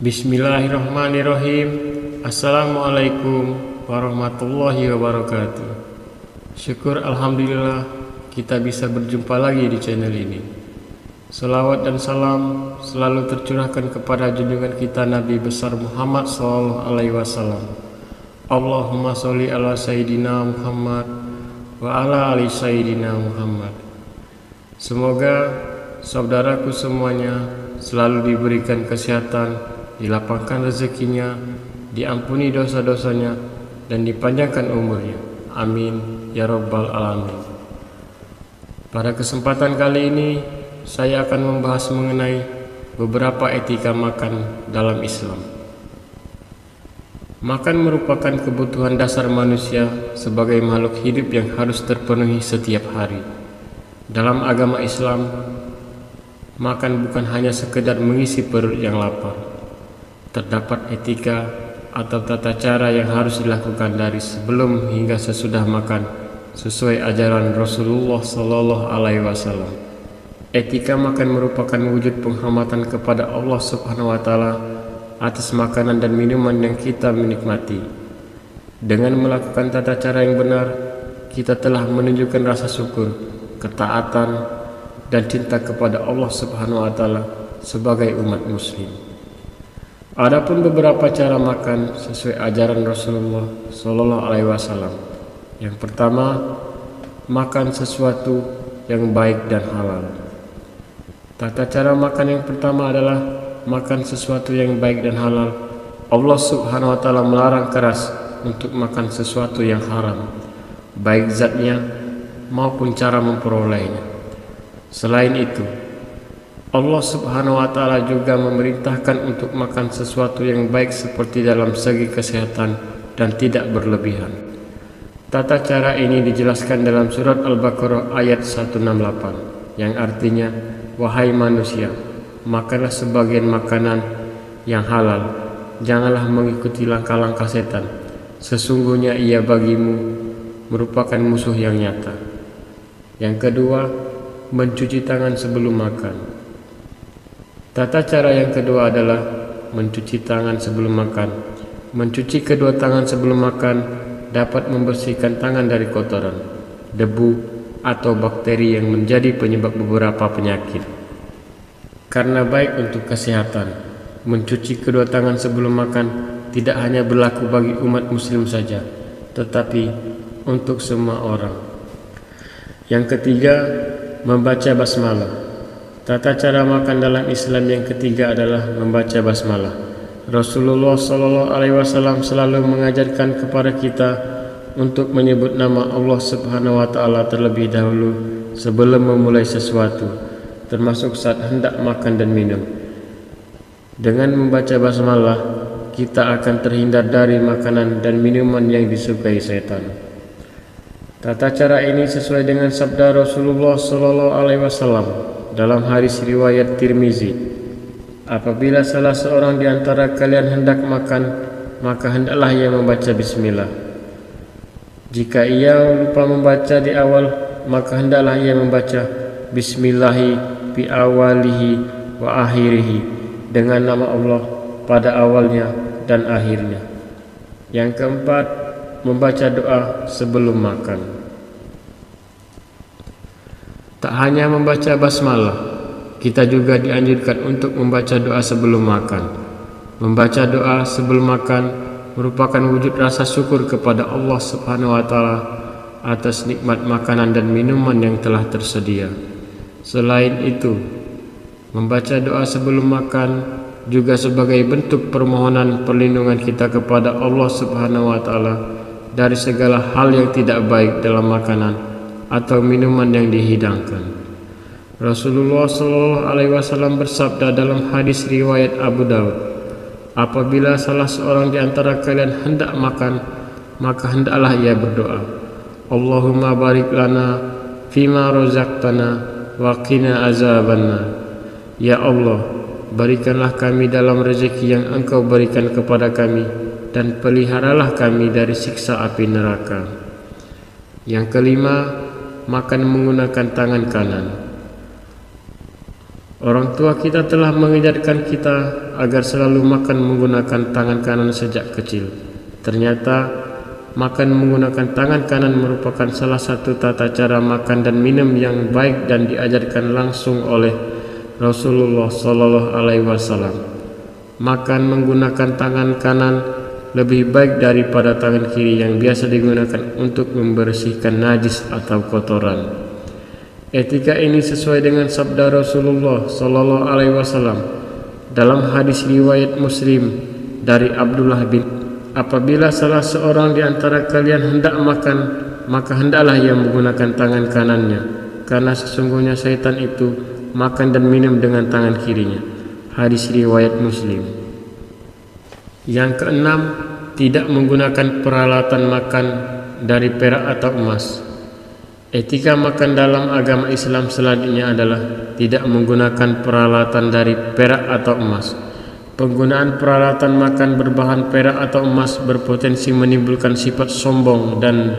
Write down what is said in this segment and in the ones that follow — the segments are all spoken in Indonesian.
Bismillahirrahmanirrahim. Assalamualaikum warahmatullahi wabarakatuh. Syukur alhamdulillah kita bisa berjumpa lagi di channel ini. Salawat dan salam selalu tercurahkan kepada junjungan kita Nabi besar Muhammad SAW. Allahumma sholli ala Sayyidina Muhammad wa ala ali Sayyidina Muhammad. Semoga saudaraku semuanya selalu diberikan kesehatan, dilapangkan rezekinya, diampuni dosa-dosanya, dan dipanjangkan umurnya. Amin ya rabbal alamin. Pada kesempatan kali ini saya akan membahas mengenai beberapa etika makan dalam Islam. Makan merupakan kebutuhan dasar manusia sebagai makhluk hidup yang harus terpenuhi setiap hari. Dalam agama Islam, makan bukan hanya sekedar mengisi perut yang lapar. Terdapat etika atau tata cara yang harus dilakukan dari sebelum hingga sesudah makan sesuai ajaran Rasulullah SAW. Etika makan merupakan wujud penghormatan kepada Allah Subhanahu wa Ta'ala atas makanan dan minuman yang kita menikmati. Dengan melakukan tata cara yang benar, kita telah menunjukkan rasa syukur, ketaatan, dan cinta kepada Allah Subhanahu wa Ta'ala sebagai umat muslim. Adapun beberapa cara makan sesuai ajaran Rasulullah SAW. Yang pertama, makan sesuatu yang baik dan halal. Tata cara makan yang pertama adalah makan sesuatu yang baik dan halal. Allah Subhanahu wa Ta'ala melarang keras untuk makan sesuatu yang haram, baik zatnya maupun cara memperolehnya. Selain itu, Allah Subhanahu wa Ta'ala juga memerintahkan untuk makan sesuatu yang baik seperti dalam segi kesehatan dan tidak berlebihan. Tata cara ini dijelaskan dalam surat Al-Baqarah ayat 168 yang artinya, wahai manusia, makanlah sebagian makanan yang halal, janganlah mengikuti langkah-langkah setan, sesungguhnya ia bagimu merupakan musuh yang nyata. Yang kedua, mencuci tangan sebelum makan. Tata cara yang kedua adalah mencuci tangan sebelum makan. Mencuci kedua tangan sebelum makan dapat membersihkan tangan dari kotoran, debu, atau bakteri yang menjadi penyebab beberapa penyakit. Karena baik untuk kesehatan, mencuci kedua tangan sebelum makan tidak hanya berlaku bagi umat muslim saja, tetapi untuk semua orang. Yang ketiga, membaca basmalah. Tata cara makan dalam Islam yang ketiga adalah membaca basmalah. Rasulullah SAW selalu mengajarkan kepada kita untuk menyebut nama Allah Subhanahu wa Ta'ala terlebih dahulu sebelum memulai sesuatu, termasuk saat hendak makan dan minum. Dengan membaca basmalah, kita akan terhindar dari makanan dan minuman yang disukai setan. Tata cara ini sesuai dengan sabda Rasulullah SAW dalam hadis riwayat Tirmizi, apabila salah seorang di antara kalian hendak makan, maka hendaklah ia membaca bismillah. Jika ia lupa membaca di awal, maka hendaklah ia membaca bismillahi bi awalihi wa akhirihi, dengan nama Allah pada awalnya dan akhirnya. Yang keempat, membaca doa sebelum makan. Tak hanya membaca basmalah, kita juga dianjurkan untuk membaca doa sebelum makan. Membaca doa sebelum makan merupakan wujud rasa syukur kepada Allah Subhanahu wa Ta'ala atas nikmat makanan dan minuman yang telah tersedia. Selain itu, membaca doa sebelum makan juga sebagai bentuk permohonan perlindungan kita kepada Allah Subhanahu wa Ta'ala dari segala hal yang tidak baik dalam makanan atau minuman yang dihidangkan. Rasulullah SAW bersabda dalam hadis riwayat Abu Daud, apabila salah seorang di antara kalian hendak makan, maka hendaklah ia berdoa, Allahumma barik lana fima razaqtana wa qina azabannar. Ya Allah, berikanlah kami dalam rezeki yang Engkau berikan kepada kami, dan peliharalah kami dari siksa api neraka. Yang kelima, makan menggunakan tangan kanan. Orang tua kita telah mengajarkan kita agar selalu makan menggunakan tangan kanan sejak kecil. Ternyata makan menggunakan tangan kanan merupakan salah satu tata cara makan dan minum yang baik dan diajarkan langsung oleh Rasulullah Sallallahu Alaihi Wasallam. Makan menggunakan tangan kanan lebih baik daripada tangan kiri yang biasa digunakan untuk membersihkan najis atau kotoran. Etika ini sesuai dengan sabda Rasulullah Sallallahu Alaihi Wasallam dalam hadis riwayat Muslim dari Abdullah bin, apabila salah seorang di antara kalian hendak makan, maka hendaklah ia menggunakan tangan kanannya, karena sesungguhnya syaitan itu makan dan minum dengan tangan kirinya. Hadis riwayat Muslim. Yang keenam, tidak menggunakan peralatan makan dari perak atau emas. Etika makan dalam agama Islam selanjutnya adalah tidak menggunakan peralatan dari perak atau emas. Penggunaan peralatan makan berbahan perak atau emas berpotensi menimbulkan sifat sombong dan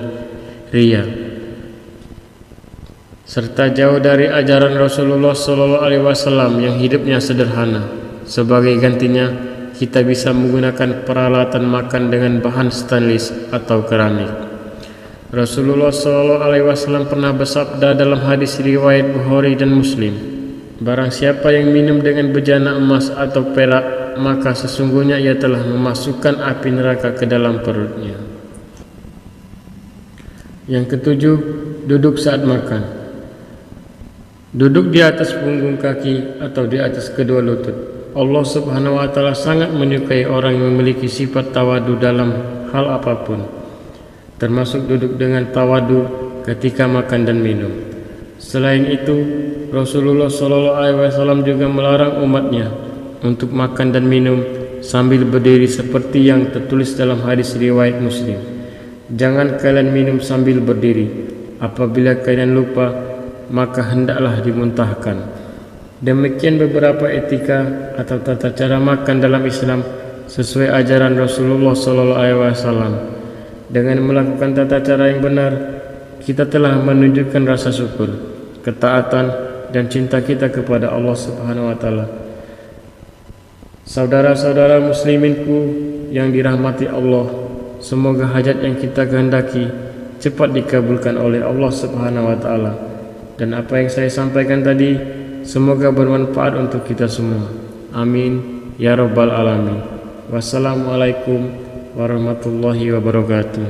ria, serta jauh dari ajaran Rasulullah SAW yang hidupnya sederhana. Sebagai gantinya, kita bisa menggunakan peralatan makan dengan bahan stainless atau keramik. Rasulullah SAW pernah bersabda dalam hadis riwayat Bukhari dan Muslim, barang siapa yang minum dengan bejana emas atau perak, maka sesungguhnya ia telah memasukkan api neraka ke dalam perutnya. Yang ketujuh, duduk saat makan. Duduk di atas punggung kaki atau di atas kedua lutut. Allah Subhanahu wa Ta'ala sangat menyukai orang yang memiliki sifat tawadu dalam hal apapun, termasuk duduk dengan tawadu ketika makan dan minum. Selain itu, Rasulullah SAW juga melarang umatnya untuk makan dan minum sambil berdiri seperti yang tertulis dalam hadis riwayat Muslim. Jangan kalian minum sambil berdiri. Apabila kalian lupa, maka hendaklah dimuntahkan. Demikian beberapa etika atau tata cara makan dalam Islam sesuai ajaran Rasulullah SAW. Dengan melakukan tata cara yang benar, kita telah menunjukkan rasa syukur, ketaatan, dan cinta kita kepada Allah Subhanahu wa Ta'ala. Saudara-saudara musliminku yang dirahmati Allah, semoga hajat yang kita kehendaki cepat dikabulkan oleh Allah Subhanahu wa Ta'ala. Dan apa yang saya sampaikan tadi semoga bermanfaat untuk kita semua. Amin ya rabbal alamin. Wassalamualaikum warahmatullahi wabarakatuh.